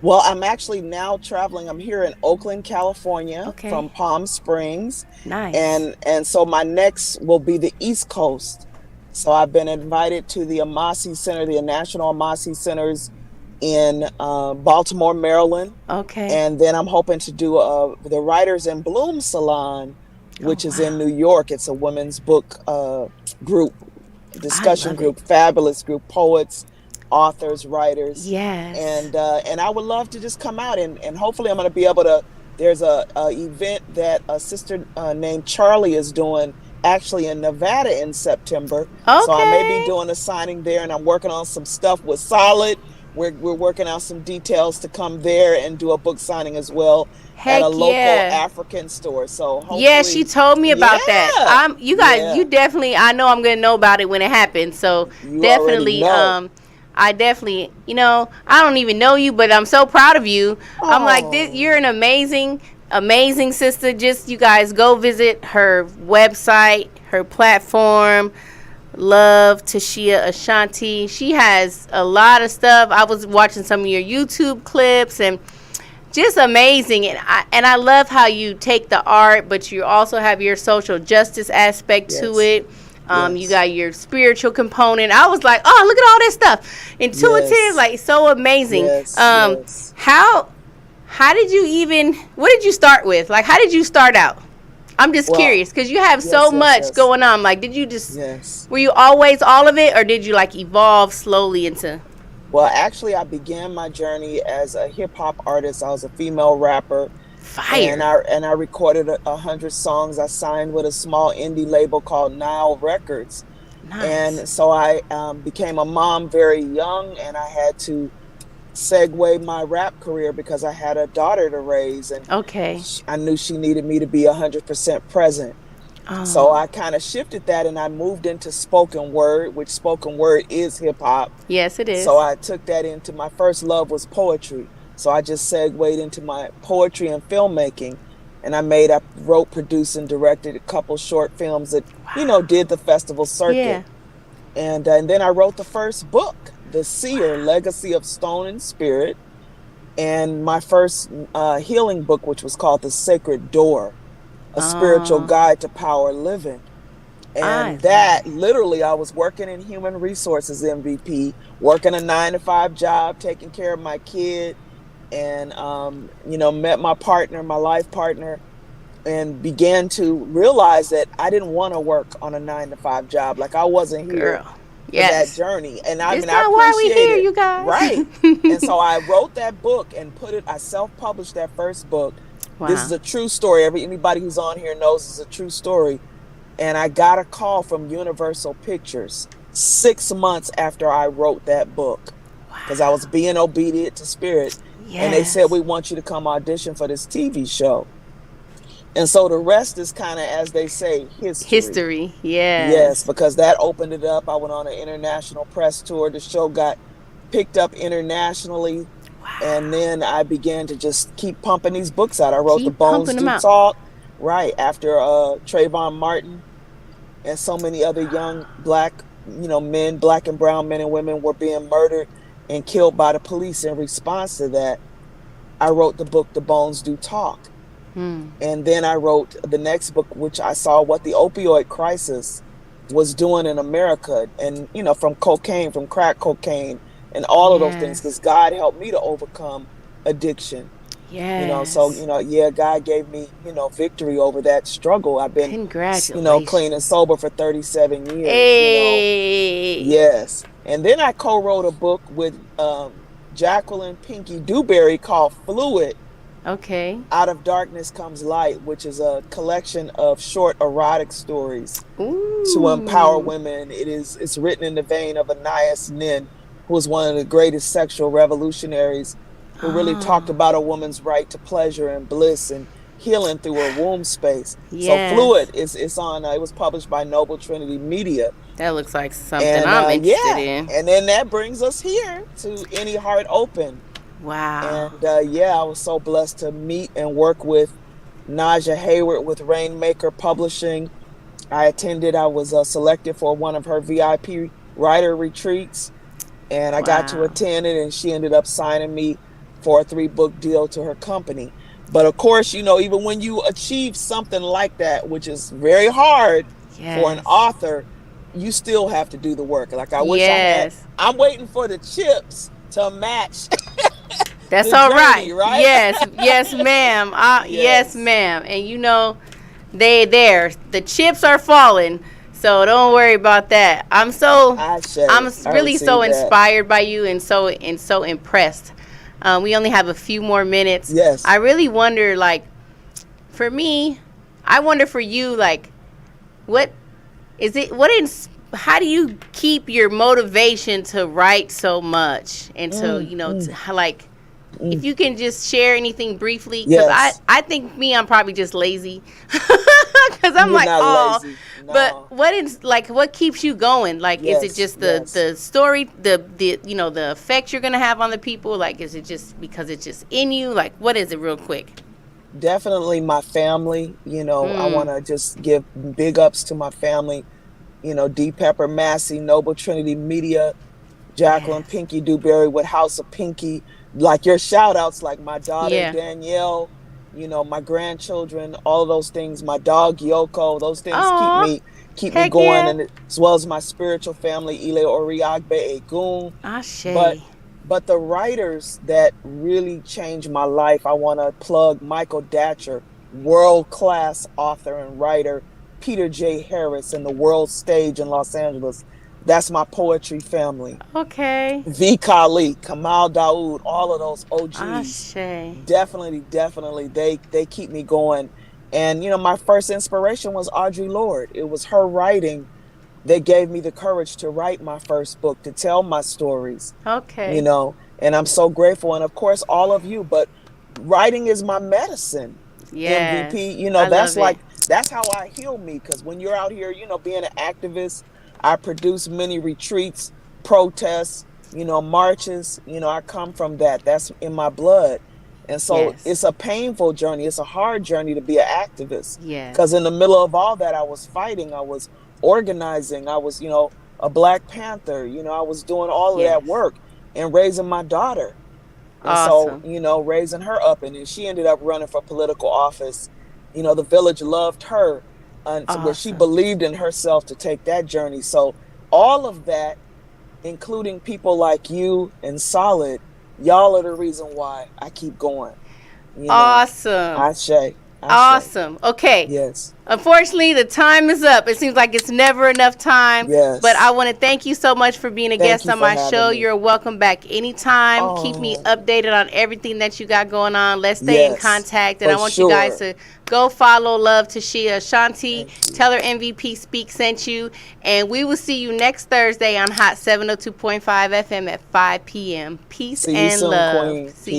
Well, I'm actually now traveling. I'm here in Oakland, California, from Palm Springs. Nice. And so my next will be the East Coast. So I've been invited to the Amasi Center, the National Amasi Centers in Baltimore, Maryland. Okay. And then I'm hoping to do the Writers in Bloom Salon, which is in New York. It's a women's book group, discussion group, fabulous group, poets, authors, writers. Yes. And I would love to just come out and hopefully I'm going to be able to. There's a event that a sister named Charlie is doing actually in Nevada in September. Okay. So I may be doing a signing there, and I'm working on some stuff with Solid. We're working out some details to come there and do a book signing as well. Heck, at a local African store. So hopefully, yeah, she told me about that. You guys, you definitely, I know I'm gonna know about it when it happens. So you definitely, I definitely, I don't even know you, but I'm so proud of you. Oh. I'm like, you're an amazing sister. Just, you guys go visit her website, her platform. Love Tashia Ashanti. She has a lot of stuff. I was watching some of your YouTube clips and just amazing. And I love how you take the art, but you also have your social justice aspect to it. You got your spiritual component. I was like, oh, look at all this stuff. Intuitive, like so amazing. How did you even, what did you start with? Like, how did you start out? I'm just curious, because you have so much going on. Like, did you just, were you always all of it, or did you like evolve slowly into? Well, actually, I began my journey as a hip hop artist. I was a female rapper. Fire. And I recorded 100 songs. I signed with a small indie label called Nile Records. Nice. And so I became a mom very young, and I had to segue my rap career because I had a daughter to raise, and I knew she needed me to be 100% present. So I kind of shifted that, and I moved into spoken word, which spoken word is hip hop. Yes, it is. So I took that into, my first love was poetry. So I just segued into my poetry and filmmaking, and I wrote, produced, and directed a couple short films that, did the festival circuit. And then I wrote the first book, The Seer, Legacy of Stone and Spirit, and my first healing book, which was called The Sacred Door, a spiritual guide to power living. And literally, I was working in human resources, MVP, working a 9-to-5 job, taking care of my kid, and, met my partner, my life partner, and began to realize that I didn't want to work on a 9-to-5 job. Like, I wasn't here. That journey, and I appreciate why we here, you guys. Right. And so I wrote that book and I self-published that first book. This is a true story. Anybody who's on here knows it's a true story. And I got a call from Universal Pictures 6 months after I wrote that book. because I was being obedient to Spirit. And they said, we want you to come audition for this TV show. And so the rest is kind of, as they say, history. Yes, because that opened it up. I went on an international press tour. The show got picked up internationally. Wow. And then I began to just keep pumping these books out. I wrote The Bones Do Talk, right, after Trayvon Martin and so many other young black, men, black and brown men and women were being murdered and killed by the police. In response to that, I wrote the book, The Bones Do Talk. And then I wrote the next book, which I saw what the opioid crisis was doing in America. And, from cocaine, from crack cocaine, and all of those things, because God helped me to overcome addiction. God gave me, victory over that struggle. I've been, clean and sober for 37 years. Hey. Yes. And then I co-wrote a book with Jacqueline Pinky Dewberry called Fluid. Okay. Out of Darkness Comes Light, which is a collection of short erotic stories to empower women. It's written in the vein of Anais Nin, who was one of the greatest sexual revolutionaries, who really talked about a woman's right to pleasure and bliss and healing through her womb space. So Fluid it's on. It was published by Noble Trinity Media. That looks like something I'm interested in. And then that brings us here to Any Heart Open. Wow. And I was so blessed to meet and work with Naja Hayward with Rainmaker Publishing. I was selected for one of her VIP writer retreats, and I got to attend it, and she ended up signing me for a 3-book deal to her company. But of course, even when you achieve something like that, which is very hard for an author, you still have to do the work. Like I wish I'm waiting for the chips to match. That's all journey, right? Yes, ma'am. Yes, ma'am. And they the chips are falling, so don't worry about that. I'm really so inspired by you and so impressed. We only have a few more minutes. Yes. I really wonder, for me, I wonder for you, what is it? How do you keep your motivation to write so much and if you can just share anything briefly, because I think I'm probably just lazy, because I'm lazy. No. But what keeps you going? Is it just the story, the effect you're gonna have on the people? Is it just because it's just in you? What is it, real quick? Definitely my family. I want to just give big ups to my family. D. Pepper Massey, Noble Trinity Media, Jacqueline Pinky Dewberry with House of Pinky. Your shout outs, my daughter Danielle, my grandchildren, all of those things, my dog Yoko, those things keep me going, and as well as my spiritual family, Ile Oriagbe Egun. But the writers that really changed my life, I want to plug Michael Datcher, world-class author and writer, Peter J. Harris in the World Stage in Los Angeles. That's my poetry family. Okay. V. Kali, Kamal Daoud, all of those OGs. Ashe. Definitely, they keep me going. And, my first inspiration was Audre Lorde. It was her writing that gave me the courage to write my first book, to tell my stories. Okay. And I'm so grateful. And, of course, all of you. But writing is my medicine. Yeah. MVP, that's how I heal me. Because when you're out here, being an activist, I produce many retreats, protests, marches. I come from that. That's in my blood. And so it's a painful journey. It's a hard journey to be an activist. Yeah. Because in the middle of all that, I was fighting. I was organizing. I was, a Black Panther. I was doing all of that work and raising my daughter. And awesome. So, raising her up. And then she ended up running for political office. The village loved her. Awesome. Where she believed in herself to take that journey. So all of that, including people like you and Solid, y'all are the reason why I keep going. Awesome. Ashe. Awesome. Okay. Yes. Unfortunately, the time is up. It seems like it's never enough time. Yes. But I want to thank you so much for being a Thank guest you on for my having show. me. You're welcome back anytime. Oh. Keep me updated on everything that you got going on. Let's stay in Yes, contact. And for I want you guys sure. to go follow Love Tashia Ashanti. Tell her MVP Speak sent you. And we will see you next Thursday on Hot 702.5 FM at 5 p.m. Peace See you and soon, love. Queen. See